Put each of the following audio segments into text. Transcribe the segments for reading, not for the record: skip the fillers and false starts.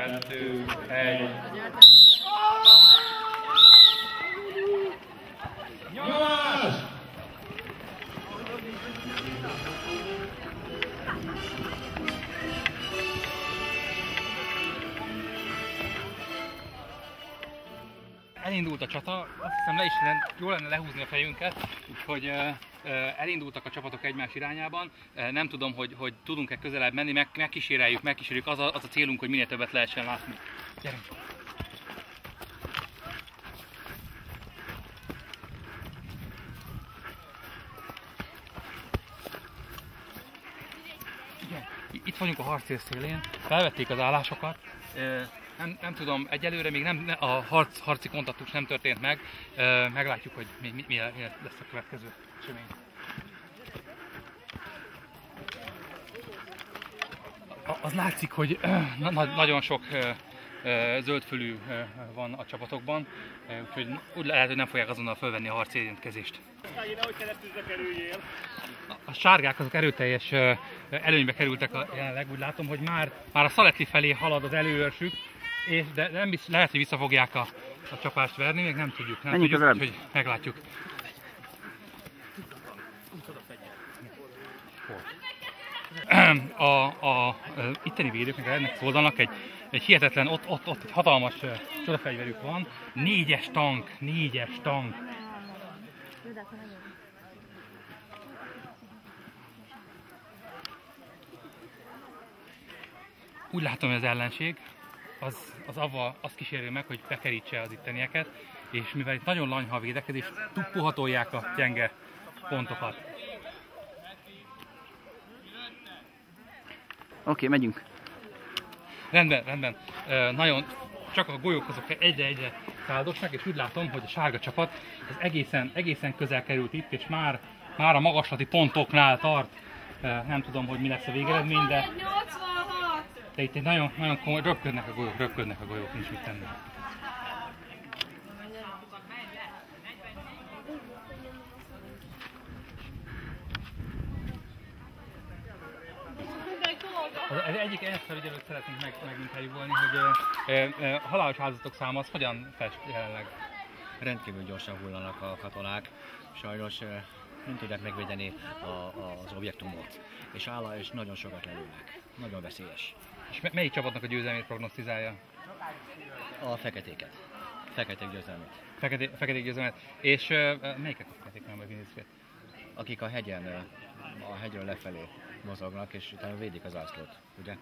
2, 1. Nyomás! Elindult a csata, azt hiszem jól lenne lehúzni a fejünket, úgyhogy elindultak a csapatok egymás irányában. Nem tudom, hogy tudunk-e közelebb menni, megkísérjük, az a célunk, hogy minél többet lehessen látni. Gyerünk! Igen, itt vagyunk a harcér szélén, felvették az állásokat. Nem tudom, egyelőre még a harci kontaktus nem történt meg. Meglátjuk, hogy mi lesz a következő esemény. Az látszik, hogy nagyon sok zöldfülű van a csapatokban, úgyhogy úgy lehet, hogy nem fogják azonnal fölvenni a harci érintkezést. A sárgák azok erőteljes előnybe kerültek jelenleg, úgy látom, hogy már a Szaletli felé halad az előőrsük, de nem lehet, hogy vissza fogják a csapást verni, még nem tudjuk, úgyhogy meglátjuk. A itteni védőknek ennek oldalnak egy hihetetlen, ott egy hatalmas csodafegyverük van, 4-es tank. Úgy látom, hogy az ellenség az avval azt kísérli meg, hogy bekerítse az ittenieket, és mivel itt nagyon lanyha a védekezés, puhatolják a gyenge pontokat. Oké, megyünk. Rendben. Nagyon csak a golyók azok egyre száldosnak, és úgy látom, hogy a sárga csapat az egészen közel került itt, és már a magaslati pontoknál tart. Nem tudom, hogy mi lesz a végeredmény, de itt nagyon komoly, röpködnek a golyók, nincs mit tenni. Az egyik elfelügyelőt szeretnénk meginterjúvolni, hogy halálos áldozatok száma az hogyan fest jelenleg? Rendkívül gyorsan hullanak a katonák, sajnos nem tudják megvédeni az objektumot, és nagyon sokat lelőnek. Nagyon veszélyes. És melyik csapatnak a győzelmét prognosztizálja? A feketéket. Feketék győzelmét. Feketék győzelmet. És melyiket a feketék nem megnézőket? Akik a hegyről lefelé mozognak, és utána védik az zászlót, ugye?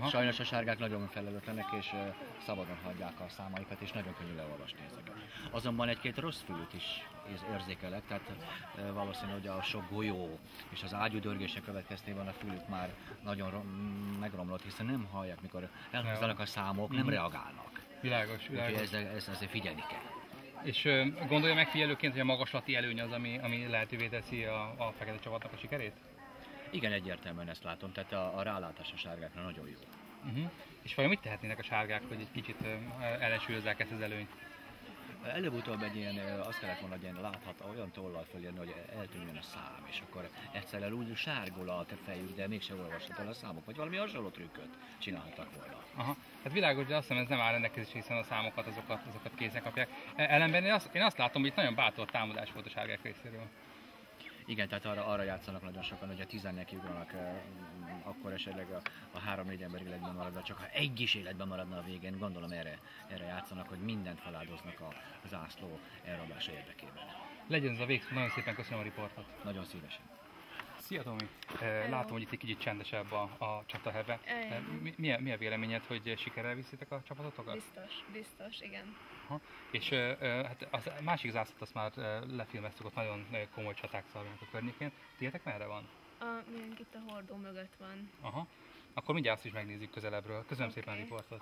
Sajnos a sárgák nagyon felelőtlenek, és szabadon hagyják a számaikat, és nagyon könnyű leolvasni ezeket. Azonban egy-két rossz fülűt is érzékelek, tehát valószínű, hogy a sok golyó és az ágyúdörgése következtében a fülük már nagyon megromlott, hiszen nem hallják, mikor elhozzanak a számok, nem reagálnak. Világos. Ez azért figyelni kell. És gondolja megfigyelőként, hogy a magaslati előny az, ami lehetővé teszi a fekete csapatnak a sikerét? Igen, egyértelműen ezt látom, tehát a rálátás a sárgákra nagyon jó. És vajon mit tehetnének a sárgák, hogy egy kicsit ellensúlyozzák ezt az előnyt? Előbb-utóbb azt kellett volna, hogy ilyen olyan tollal följönni, hogy eltűnjön a szám, és akkor egyszerűen úgy sárgul a te fejük, de mégse olvashat el a számok, vagy valami hasonló trükköt csináltak volna. Aha, hát világos, de azt hiszem ez nem áll rendelkezésre, hiszen a számokat azokat készen kapják. Ellenben én azt látom, hogy itt nagyon bátor támadás volt a sárgák részéről. Igen, tehát arra játszanak nagyon sokan, hogy a 10-nek ugranak, akkor esetleg a 3-4 ember életben maradna, csak ha egy is életben maradna a végén, gondolom erre játszanak, hogy mindent feláldoznak a zászló elrablása érdekében. Legyen ez a végszó, nagyon szépen köszönöm a riportot. Nagyon szívesen. Szia Tomi! Látom, hogy itt egy kicsit csendesebb a csataheve. Mi a véleményed, hogy sikerrel viszitek a csapatotokat? Biztos, igen. Aha. És hát a másik zászlót azt már lefilmeztük, ott nagyon komoly csaták zajlanak a környékén. Tiétek merre van? Miénk itt a hordó mögött van. Aha. Akkor mindjárt azt is megnézzük közelebbről. Köszönöm szépen a riportot.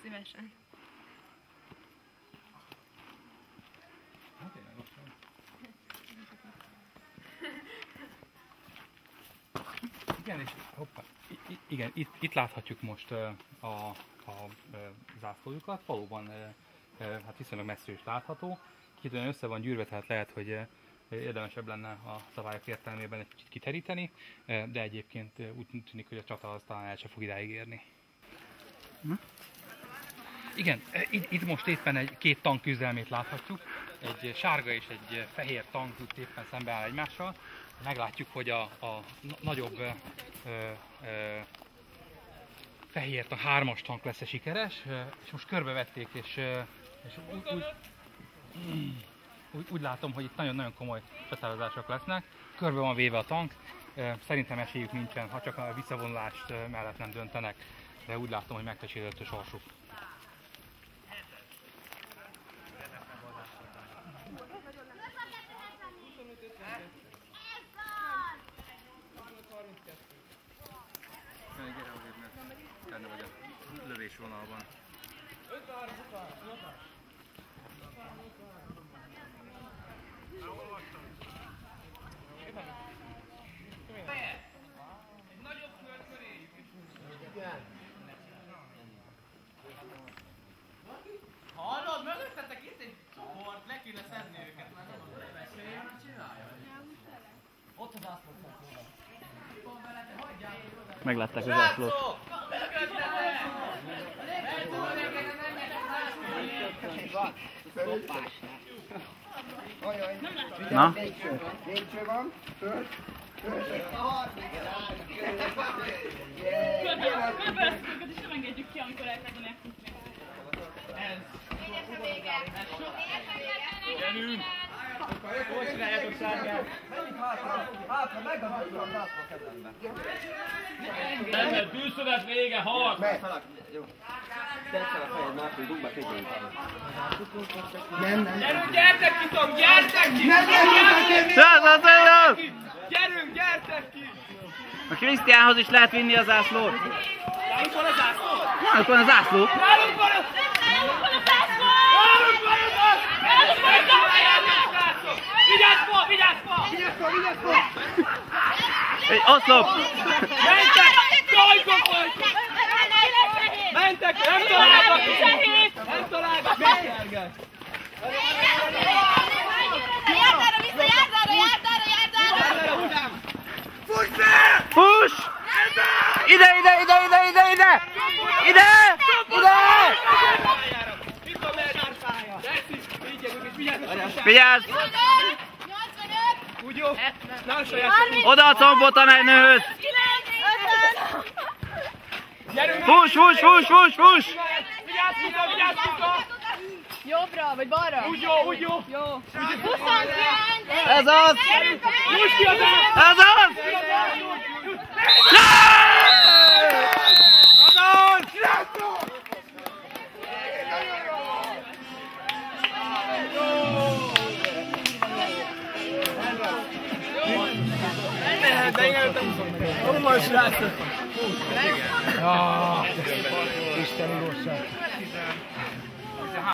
Szívesen. Igen, és igen, itt láthatjuk most a zászlójukat. Valóban hát viszonylag messzről is látható. Kicsit olyan össze van gyűrve, tehát lehet, hogy érdemesebb lenne a szabályok értelmében egy kicsit kiteríteni, de egyébként úgy tűnik, hogy a csata az talán el sem fog idáig érni. Igen, itt most éppen két tank küzdelmét láthatjuk. Egy sárga és egy fehér tank éppen szembeáll egymással. Meglátjuk, hogy a nagyobb fehér tank, 3-as tank lesz sikeres, és most körbevették, és úgy látom, hogy itt nagyon-nagyon komoly csatározások lesznek. Körbe van véve a tank, szerintem esélyük nincsen, ha csak a visszavonulást mellett nem döntenek, de úgy látom, hogy megpecsételt a sorsuk. Benne vagy a lövésvonalban. Hallod, mögöttetek itt egy csoport, le kéne szedni őket. Ott az ászlót. Meglátták az ászlót. Na? Lépcső van, föl. Körbeleszkőket is nem engedjük ki, amikor elkezdenek futni. Gyerünk! Hogy csináljátok sárgát? Hátra, megadhatja az ászló kezembe. Nem, tűzszövet vége, halt! Jó. Tetszel a fejed, már tudunk be figyelni. Nem. Gyerünk, gyertek ki, Tom, gyertek ki! Gyerünk, gyertek ki! A Krisztiánhoz is lehet vinni az zászlót. Nálunk van a zászló? Nálunk van a zászló. Nálunk van a zászló! Vigyázz fa, vigyázz fa! Egy oszlop. Mentek! Kajkok vagy! Mentek! Nem találtak! Nem találtak! Járdára vissza, járdára! Fuss! Ide! Vigyázz! 85! Úgy jó? Nem saját! Oda a combot a nőhöz! 90! Gyerünk! Fuss! Vigyázz, Kika! Jobbra, vagy balra? Úgy jó! Jó. 29! Ez az! Nyújts ki az át! Ez az! De én előttem hol van, srácok? Isteni gyorsan.